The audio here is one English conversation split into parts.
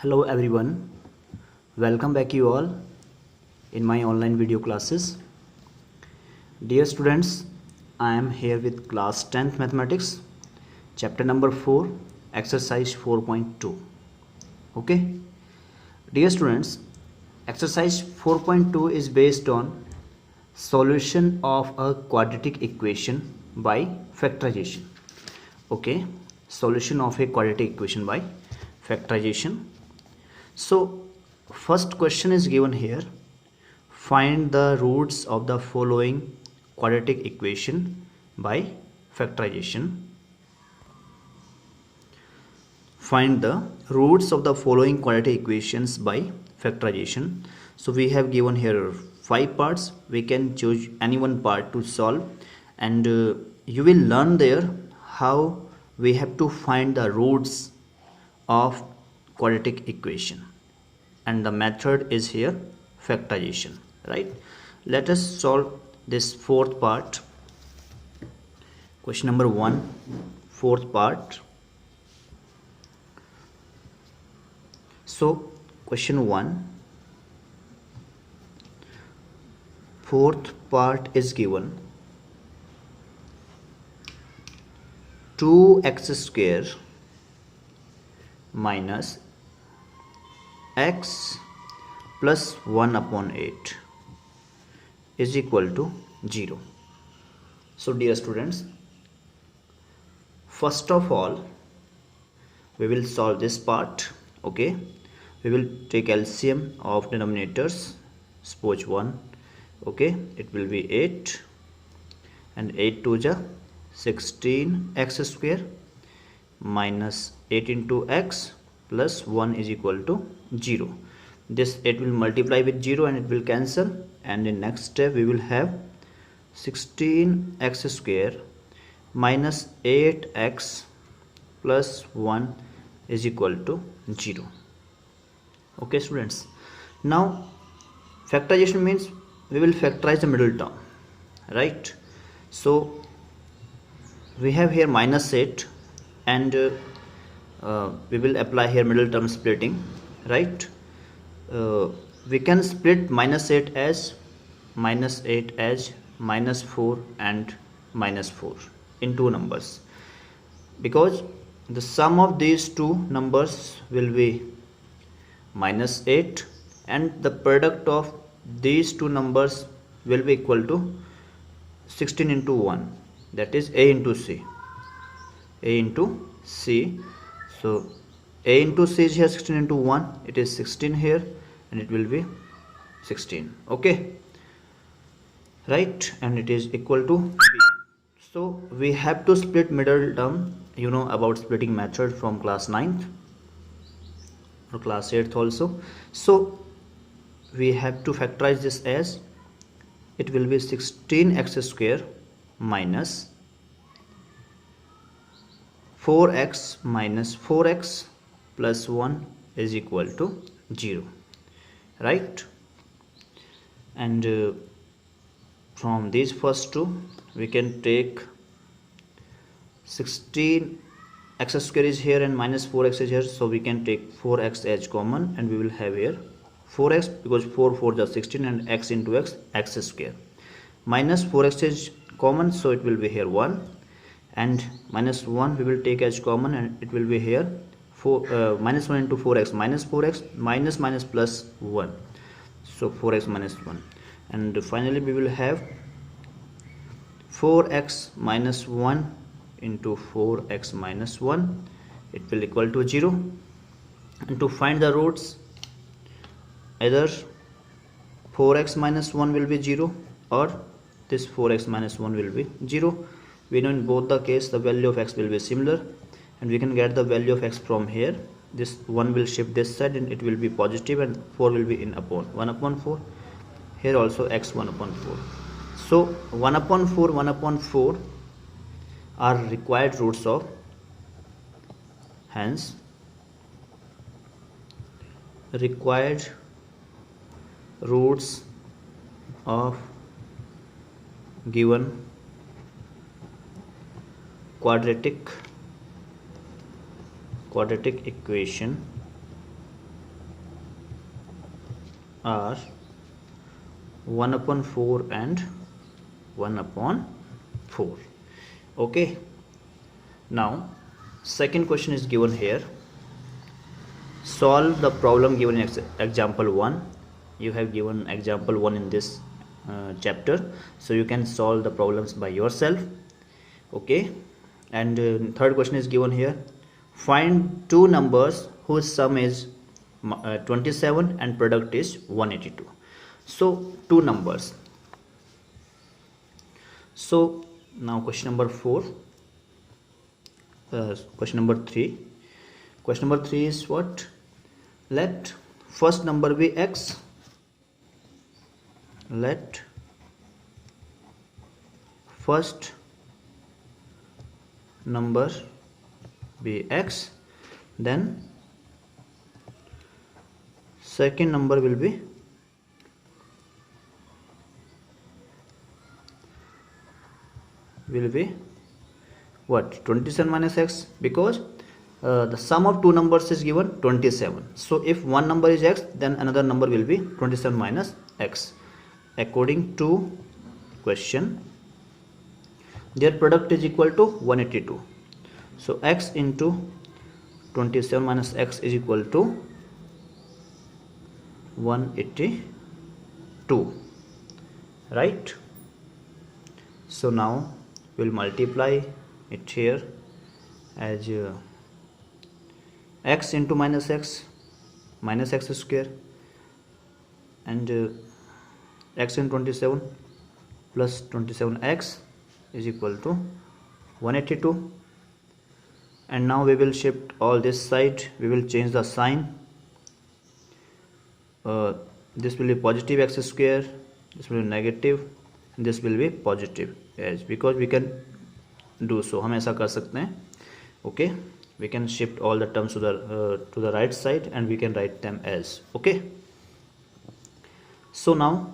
Hello everyone, welcome back you all in my online video classes. Dear students, I am here with class 10th mathematics, chapter number 4, exercise 4.2. Okay, dear students, exercise 4.2 is based on solution of a quadratic equation by factorization. Okay, solution of a quadratic equation by factorization. So first question is given here. Find the roots of the following quadratic equation by factorization. Find the roots of the following quadratic equations by factorization. So we have given here 5 parts. We can choose any one part to solve, and you will learn there how we have to find the roots of quadratic equation, and the method is here factorization, right? Let us solve this fourth part. Question number 1, fourth part. So question 1, fourth part is given 2x square minus x plus 1 upon 8 is equal to 0. So dear students, first of all we will solve this part. Okay, we will take LCM of denominators. Suppose 1. Okay, it will be 8, and 8 to the 16 x square minus 8 into x plus 1 is equal to 0. This 8 will multiply with 0 and it will cancel, and in next step we will have 16x square minus 8x plus 1 is equal to 0. Okay students, now factorization means we will factorize the middle term, right? So we have here minus 8, and we will apply here middle term splitting, right? We can split minus 8 as minus 4 and minus 4 in two numbers, because the sum of these two numbers will be minus 8, and the product of these two numbers will be equal to 16 into 1, that is a into c. So a into c is here 16 into 1, it is 16 here, and it will be 16. Okay, right, and it is equal to b. So we have to split middle term. You know about splitting method from class 9th or class 8th also. So we have to factorize this as, it will be 16x square minus 4x minus 4x plus 1 is equal to 0, right? And from these first two we can take 16x square is here and minus 4x is here, so we can take 4x as common, and we will have here 4x, because 4 4 is 16, and x into x square minus 4x is common, so it will be here 1, and minus 1 we will take as common, and it will be here 4 minus 1 into 4x minus 4x minus minus plus 1, so 4x minus 1, and finally we will have 4x minus 1 into 4x minus 1, it will equal to 0. And to find the roots, either 4x minus 1 will be 0 or this 4x minus 1 will be 0. We know in both the case the value of x will be similar, and we can get the value of x from here. This 1 will shift this side and it will be positive, and 4 will be in upon 1 upon 4. Here also x 1 upon 4. So 1 upon 4 are required roots of, hence required roots of given quadratic equation are 1 upon 4 and 1 upon 4. Okay, now second question is given here. Solve the problem given in example 1. You have given example 1 in this chapter, so you can solve the problems by yourself. Okay, and third question is given here. Find two numbers whose sum is 27 and product is 182. So two numbers. So now question number 4, question number 3. Question number 3 is what? Let first number be x. Let first number be x, then second number will be what? 27 minus x, because the sum of two numbers is given 27. So if one number is x, then another number will be 27 minus x. According to question, their product is equal to 182. So x into 27 minus x is equal to 182, right? So now we'll multiply it here as x into minus x square, and x in 27 plus 27x is equal to 182. And now we will shift all this side, we will change the sign. This will be positive x square, this will be negative, and this will be positive, yes, because we can do so. हम ऐसा कर सकते हैं. Okay, we can shift all the terms to the right side and we can write them as. Okay, so now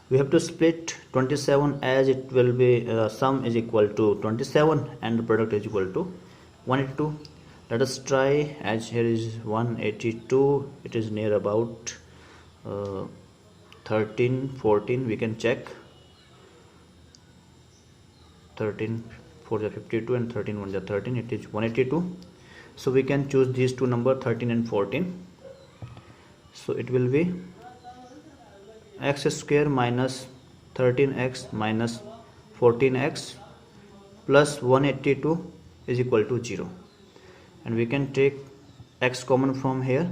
we have to split 27 as it will be sum is equal to 27 and the product is equal to 182. Let us try, as here is 182, it is near about 13, 14. We can check. 13 4 is 52 and 13 1 is 13. It is 182. So we can choose these two numbers, 13 and 14. So it will be x square minus 13x minus 14x plus 182 is equal to 0. And we can take x common from here.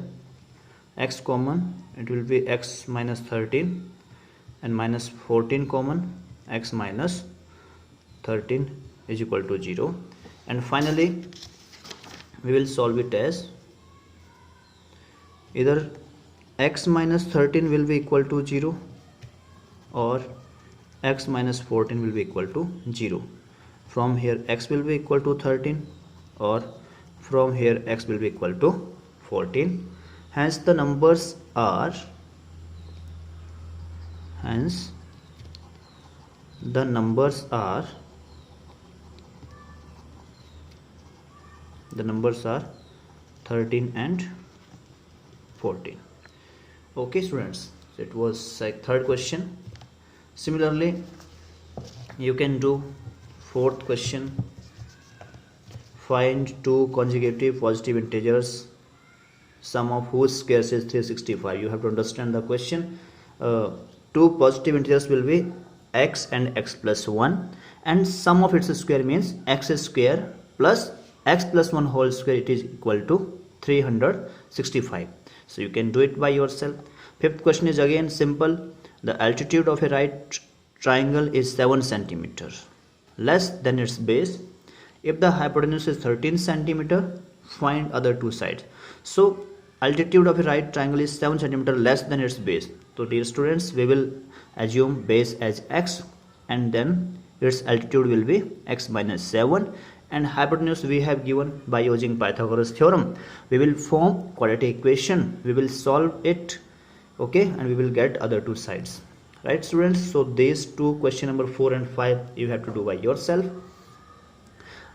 X common, it will be x minus 13, and minus 14 common, x minus 13 is equal to 0. And finally we will solve it as either x minus 13 will be equal to 0 or x minus 14 will be equal to 0. From here x will be equal to 13 or from here x will be equal to 14. Hence the numbers are the numbers are 13 and 14. Okay students, so it was like third question. Similarly you can do fourth question. Find two consecutive positive integers, sum of whose squares is 365. You have to understand the question. Two positive integers will be x and x plus 1, and sum of its square means x square plus x plus 1 whole square, it is equal to 365. So you can do it by yourself. Fifth question is again simple. The altitude of a right triangle is 7 centimeters less than its base. If the hypotenuse is 13 centimeter, find other two sides. So altitude of a right triangle is 7 centimeter less than its base. So dear students, we will assume base as x and then its altitude will be x minus 7, and hypotenuse we have given by using Pythagoras theorem. We will form quadratic equation, we will solve it, okay, and we will get other two sides, right students? So these two, question number 4 and 5, you have to do by yourself.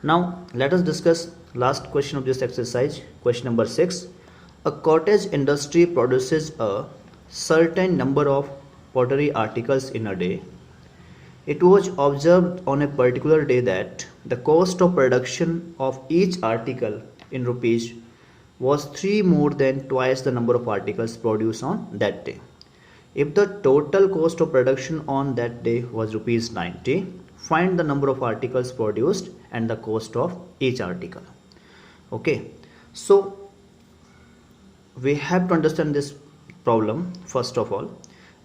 Now let us discuss last question of this exercise, question number 6. A cottage industry produces a certain number of pottery articles in a day, it was observed on a particular day that the cost of production of each article in rupees was 3 more than twice the number of articles produced on that day. If the total cost of production on that day was rupees 90, find the number of articles produced and the cost of each article. Okay, so we have to understand this problem. First of all,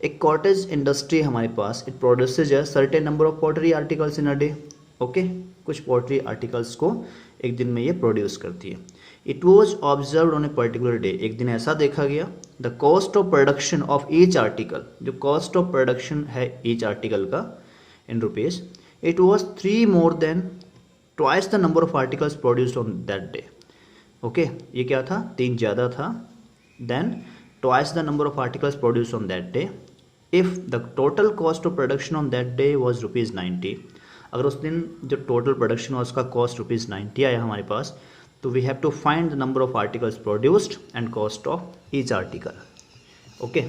a cottage industry हमारे पास it produces a certain number of pottery articles in a day. Okay, कुछ pottery articles को एक दिन में ये produce करती है. It was observed on a particular day. एक दिन ऐसा देखा गया the cost of production of each article, जो cost of production है each article का in rupees, it was 3 more than twice the number of articles produced on that day. Okay, ये क्या था, 3 ज़्यादा था then twice the number of articles produced on that day. If the total cost of production on that day was rupees 90, अगर उस दिन जो total production was उसका cost rupees 90 आया हमारे पास, तो we have to find the number of articles produced and cost of each article. Okay,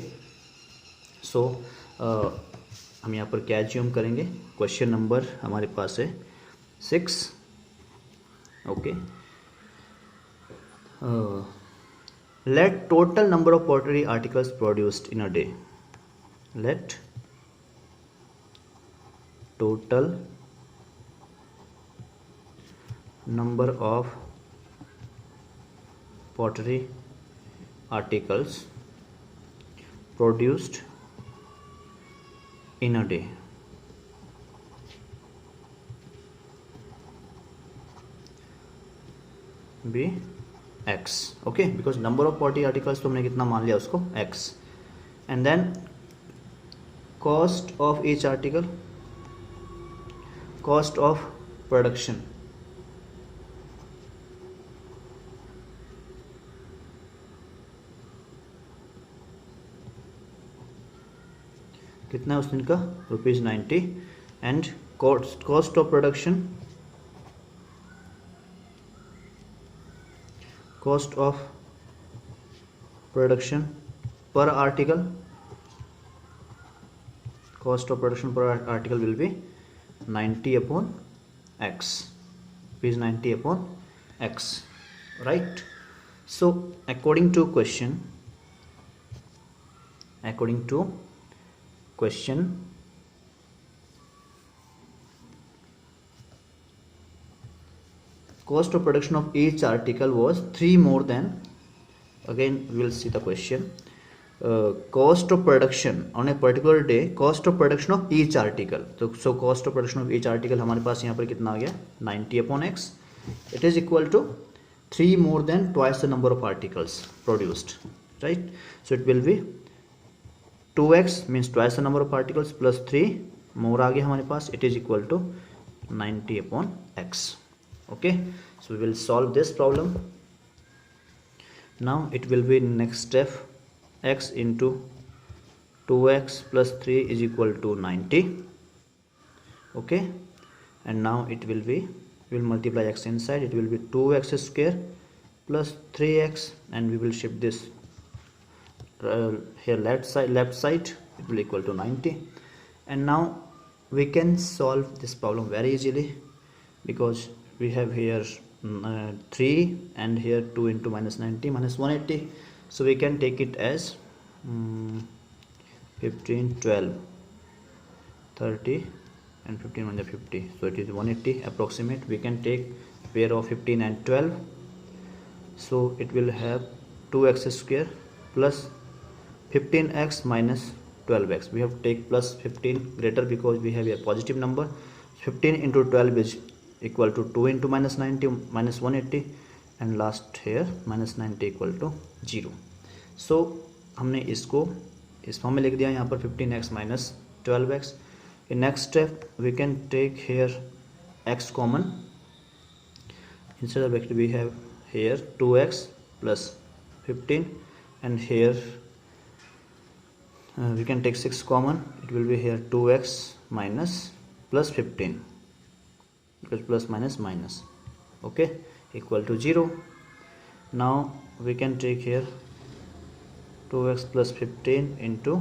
so हम यहाँ पर क्या assume करेंगे, क्वेश्चन नंबर हमारे पास है 6. Okay, let total number of pottery articles produced in a day, let total number of pottery articles produced in a day be x. Okay, because number of pottery articles तो हमने कितना मान लिया उसको x, and then cost of each article, cost of production, कितना है उस दिन का rupees 90, and cost of production, cost of production per article, cost of production per article will be 90 upon x, is 90 upon x, right? So according to question cost of production of each article was 3 more than, again we will see the question, cost of production on a particular day, cost of production of each article. So cost of production of each article हमारे पास यहाँ पर कितना आ गया 90 upon x, it is equal to 3 more than twice the number of articles produced, right? So it will be 2x means twice the number of particles plus 3 more आ गया हमारे पास, it is equal to 90 upon x. Okay, so we will solve this problem. Now it will be next step, x into 2x plus 3 is equal to 90. Okay, and now it will be, we will multiply x inside, it will be 2x square plus 3x, and we will shift this here left side, it will equal to 90. And now we can solve this problem very easily, because we have here 3 and here 2 into minus 90 minus 180, so we can take it as 15, 12, 30 and 15 minus 50, so it is 180 approximate. We can take pair of 15 and 12, so it will have 2x square plus 15x minus 12x. We have to take plus 15 greater because we have a positive number. 15 into 12 is equal to 2 into minus 90 minus 180, and last here minus 90 equal to 0. So हमने इसको इस form में लिख दिया यहाँ पर 15x minus 12x. In next step we can take here x common. Instead of x we have here 2x plus 15, and here we can take 6 common, it will be here 2x minus plus 15, because plus minus minus, okay, equal to 0. Now we can take here 2x plus 15 into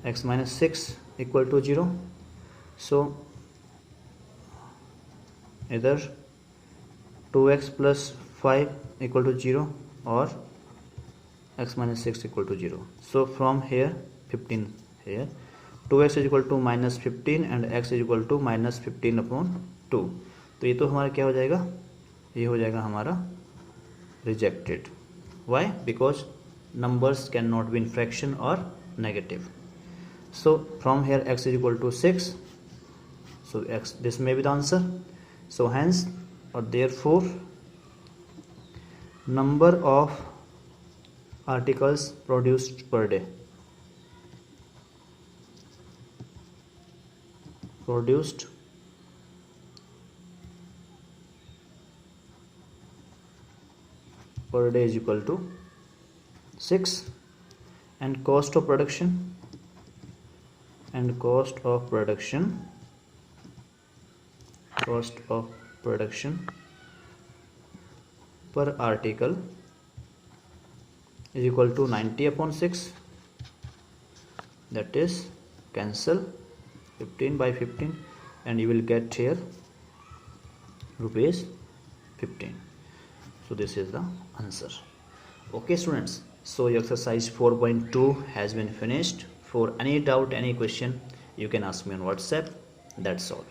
x minus 6 equal to 0. So either 2x plus 5 equal to 0 or x minus 6 equal to 0. So from here 15 here 2x is equal to minus 15 and x is equal to minus 15 upon 2. तो ये तो हमारा क्या हो जाएगा, ये हो जाएगा हमारा rejected. Why? Because numbers cannot be in fraction or negative. So from here x is equal to 6, so x, this may be the answer. So hence or therefore number of articles produced per day, produced per day is equal to 6, and cost of production per article is equal to 90 upon 6, that is cancel 15 by 15 and you will get here rupees 15. So this is the answer. Okay students, so your exercise 4.2 has been finished. For any doubt, any question, you can ask me on WhatsApp. That's all.